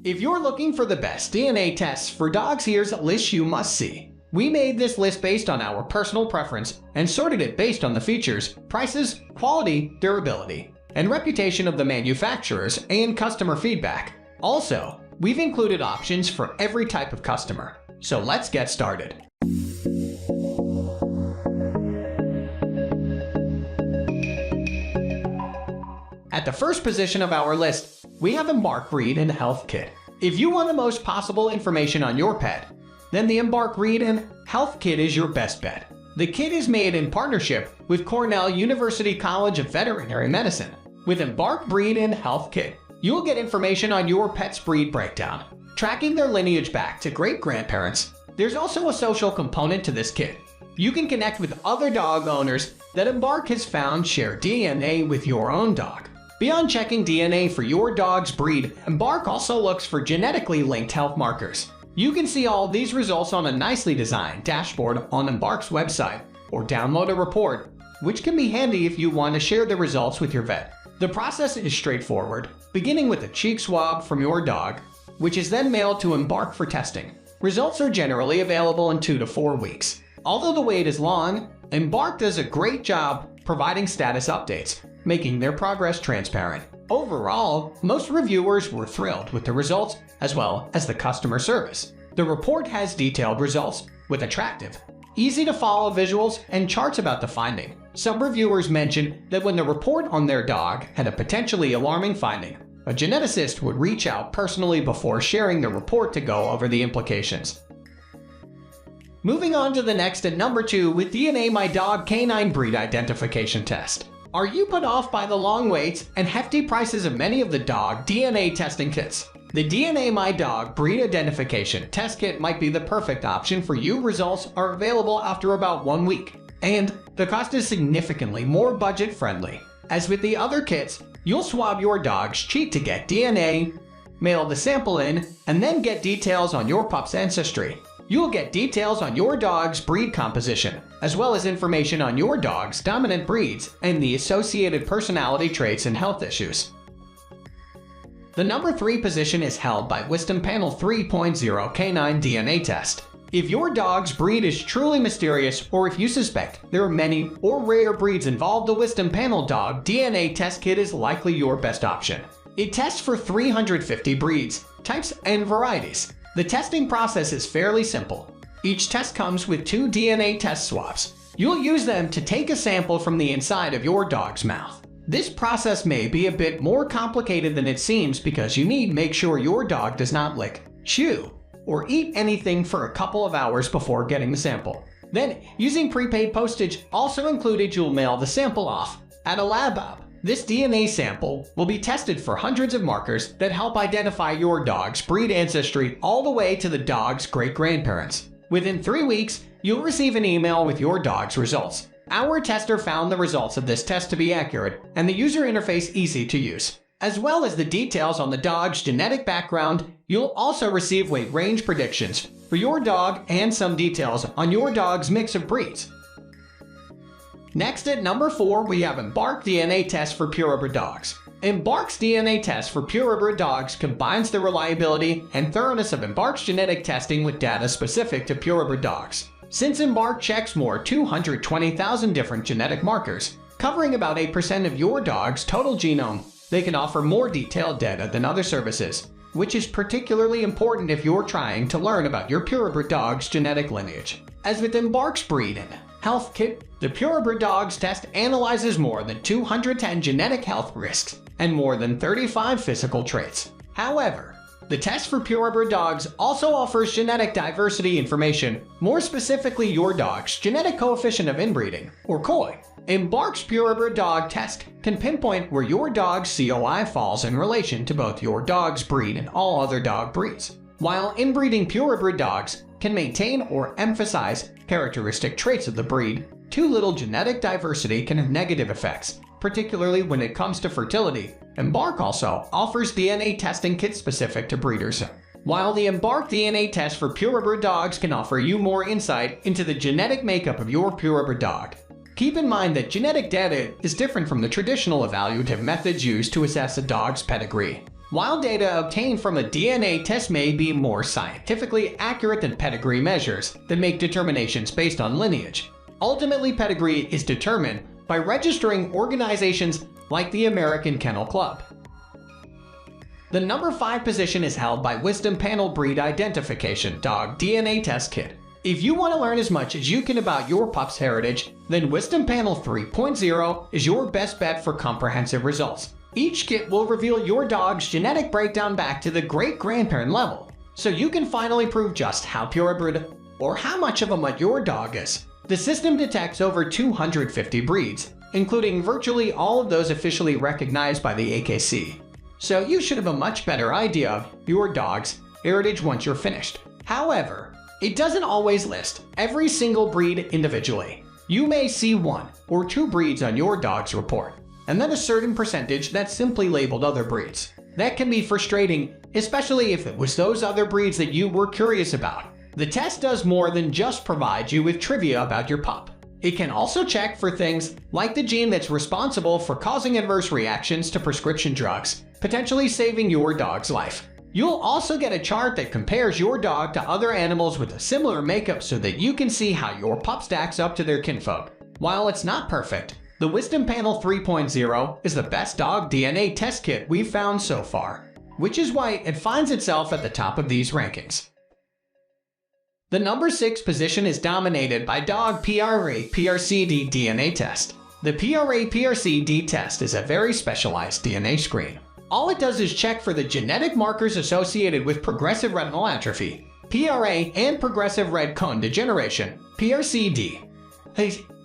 If you're looking for the best DNA tests for dogs, here's a list you must see. We made this list based on our personal preference and sorted it based on the features, prices, quality, durability, and reputation of the manufacturers and customer feedback. Also, we've included options for every type of customer. So let's get started. At the first position of our list, we have Embark Breed and Health Kit. If you want the most possible information on your pet, then the Embark Breed and Health Kit is your best bet. The kit is made in partnership with Cornell University College of Veterinary Medicine. With Embark Breed and Health Kit, you'll get information on your pet's breed breakdown, tracking their lineage back to great-grandparents. There's also a social component to this kit. You can connect with other dog owners that Embark has found share DNA with your own dog. Beyond checking DNA for your dog's breed, Embark also looks for genetically linked health markers. You can see all these results on a nicely designed dashboard on Embark's website, or download a report, which can be handy if you want to share the results with your vet. The process is straightforward, beginning with a cheek swab from your dog, which is then mailed to Embark for testing. Results are generally available in 2 to 4 weeks. Although the wait is long, Embark does a great job providing status updates, making their progress transparent. Overall, most reviewers were thrilled with the results as well as the customer service. The report has detailed results with attractive, easy-to-follow visuals and charts about the finding. Some reviewers mentioned that when the report on their dog had a potentially alarming finding, a geneticist would reach out personally before sharing the report to go over the implications. Moving on to the next at number 2 with DNA My Dog Canine Breed Identification Test. Are you put off by the long waits and hefty prices of many of the dog DNA testing kits? The DNA My Dog Breed Identification Test Kit might be the perfect option for you. Results are available after about 1 week, and the cost is significantly more budget-friendly. As with the other kits, you'll swab your dog's cheek to get DNA, mail the sample in, and then get details on your pup's ancestry. You'll get details on your dog's breed composition, as well as information on your dog's dominant breeds and the associated personality traits and health issues. The number 3 position is held by Wisdom Panel 3.0 Canine DNA Test. If your dog's breed is truly mysterious, or if you suspect there are many or rare breeds involved, the Wisdom Panel Dog DNA Test Kit is likely your best option. It tests for 350 breeds, types, and varieties. The testing process is fairly simple. Each test comes with 2 DNA test swabs. You'll use them to take a sample from the inside of your dog's mouth. This process may be a bit more complicated than it seems because you need to make sure your dog does not lick, chew, or eat anything for a couple of hours before getting the sample. Then, using prepaid postage also included, you'll mail the sample off at a lab. This DNA sample will be tested for hundreds of markers that help identify your dog's breed ancestry all the way to the dog's great-grandparents. Within 3 weeks, you'll receive an email with your dog's results. Our tester found the results of this test to be accurate and the user interface easy to use. As well as the details on the dog's genetic background, you'll also receive weight range predictions for your dog and some details on your dog's mix of breeds. Next at number 4, we have Embark DNA Test for Purebred Dogs. Embark's DNA Test for Purebred Dogs combines the reliability and thoroughness of Embark's genetic testing with data specific to purebred dogs. Since Embark checks more 220,000 different genetic markers, covering about 8% of your dog's total genome, they can offer more detailed data than other services, which is particularly important if you're trying to learn about your purebred dog's genetic lineage. As with Embark's Breed and Health Kit, the Purebred Dogs test analyzes more than 210 genetic health risks and more than 35 physical traits. However, the test for Purebred Dogs also offers genetic diversity information, more specifically your dog's genetic coefficient of inbreeding, or COI. Embark's Purebred Dog test can pinpoint where your dog's COI falls in relation to both your dog's breed and all other dog breeds. While inbreeding purebred dogs can maintain or emphasize characteristic traits of the breed, too little genetic diversity can have negative effects, particularly when it comes to fertility. Embark also offers DNA testing kits specific to breeders. While the Embark DNA test for purebred dogs can offer you more insight into the genetic makeup of your purebred dog, keep in mind that genetic data is different from the traditional evaluative methods used to assess a dog's pedigree. While data obtained from a DNA test may be more scientifically accurate than pedigree measures that make determinations based on lineage, ultimately pedigree is determined by registering organizations like the American Kennel Club. The number 5 position is held by Wisdom Panel Breed Identification Dog DNA Test Kit. If you want to learn as much as you can about your pup's heritage, then Wisdom Panel 3.0 is your best bet for comprehensive results. Each kit will reveal your dog's genetic breakdown back to the great-grandparent level, so you can finally prove just how purebred or how much of a mutt your dog is. The system detects over 250 breeds, including virtually all of those officially recognized by the AKC. So you should have a much better idea of your dog's heritage once you're finished. However, it doesn't always list every single breed individually. You may see 1 or 2 breeds on your dog's report, and then a certain percentage that's simply labeled other breeds. That can be frustrating, especially if it was those other breeds that you were curious about. The test does more than just provide you with trivia about your pup. It can also check for things like the gene that's responsible for causing adverse reactions to prescription drugs, potentially saving your dog's life. You'll also get a chart that compares your dog to other animals with a similar makeup so that you can see how your pup stacks up to their kinfolk. While it's not perfect, the Wisdom Panel 3.0 is the best dog DNA test kit we've found so far, which is why it finds itself at the top of these rankings. The number 6 position is dominated by Dog PRA-prcd DNA Test. The PRA-prcd test is a very specialized DNA screen. All it does is check for the genetic markers associated with progressive retinal atrophy, PRA, and progressive red cone degeneration, PRCD.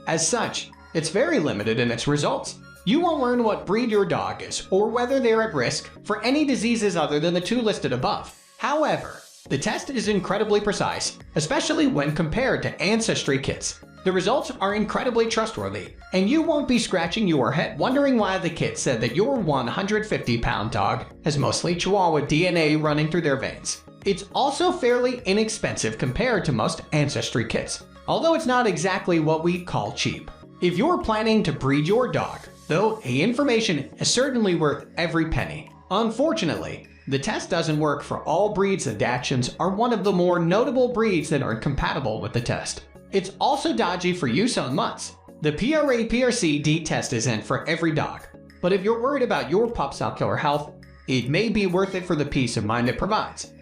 As such, it's very limited in its results. You won't learn what breed your dog is or whether they're at risk for any diseases other than the 2 listed above. However, the test is incredibly precise, especially when compared to ancestry kits. The results are incredibly trustworthy, and you won't be scratching your head wondering why the kit said that your 150-pound dog has mostly Chihuahua DNA running through their veins. It's also fairly inexpensive compared to most ancestry kits, although it's not exactly what we call cheap. If you're planning to breed your dog, though, the information is certainly worth every penny. Unfortunately, the test doesn't work for all breeds, and Dachshunds are one of the more notable breeds that aren't compatible with the test. It's also dodgy for use on mutts. The PRA-prcd test isn't for every dog, but if you're worried about your pup's ocular health, it may be worth it for the peace of mind it provides.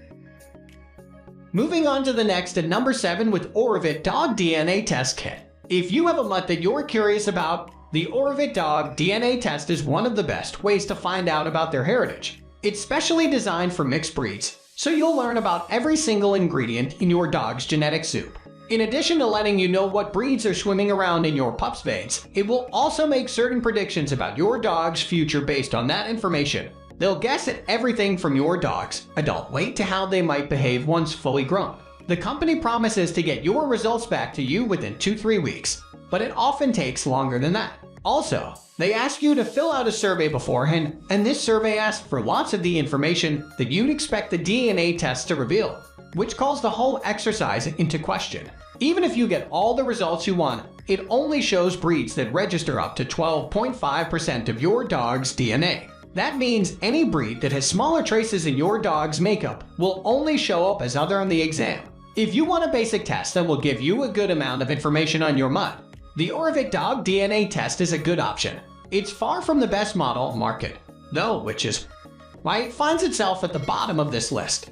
Moving on to the next at number 7 with Orivet Dog DNA Test Kit. If you have a mutt that you're curious about, the Orivet Dog DNA Test is one of the best ways to find out about their heritage. It's specially designed for mixed breeds, so you'll learn about every single ingredient in your dog's genetic soup. In addition to letting you know what breeds are swimming around in your pup's veins, it will also make certain predictions about your dog's future based on that information. They'll guess at everything from your dog's adult weight to how they might behave once fully grown. The company promises to get your results back to you within 2-3 weeks, but it often takes longer than that. Also, they ask you to fill out a survey beforehand, and this survey asks for lots of the information that you'd expect the DNA test to reveal, which calls the whole exercise into question. Even if you get all the results you want, it only shows breeds that register up to 12.5% of your dog's DNA. That means any breed that has smaller traces in your dog's makeup will only show up as other on the exam. If you want a basic test that will give you a good amount of information on your mutt, the Orivet Dog DNA Test is a good option. It's far from the best model on the market, though, which is why it finds itself at the bottom of this list.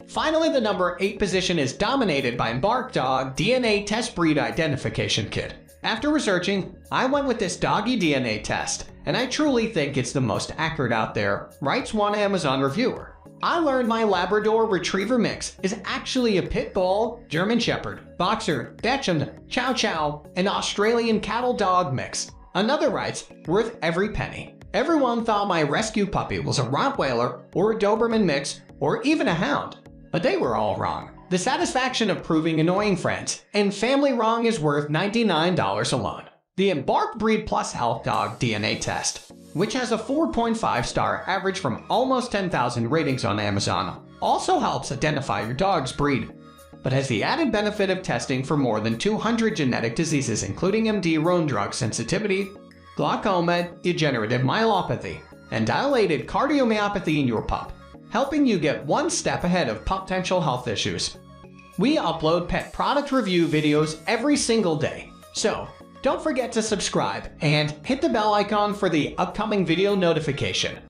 Finally, the number 8 position is dominated by Embark Dog DNA Test Breed Identification Kit. After researching, I went with this doggy DNA test, and I truly think it's the most accurate out there, writes one Amazon reviewer. I learned my Labrador Retriever mix is actually a Pit Bull, German Shepherd, Boxer, Dachshund, Chow Chow, and Australian Cattle Dog mix. Another writes, worth every penny. Everyone thought my rescue puppy was a Rottweiler or a Doberman mix or even a Hound, but they were all wrong. The satisfaction of proving annoying friends and family wrong is worth $99 alone. The Embark Breed Plus Health Dog DNA Test, which has a 4.5-star average from almost 10,000 ratings on Amazon, also helps identify your dog's breed, but has the added benefit of testing for more than 200 genetic diseases including MD Roan drug sensitivity, glaucoma, degenerative myelopathy, and dilated cardiomyopathy in your pup, helping you get one step ahead of potential health issues. We upload pet product review videos every single day, so don't forget to subscribe and hit the bell icon for the upcoming video notification.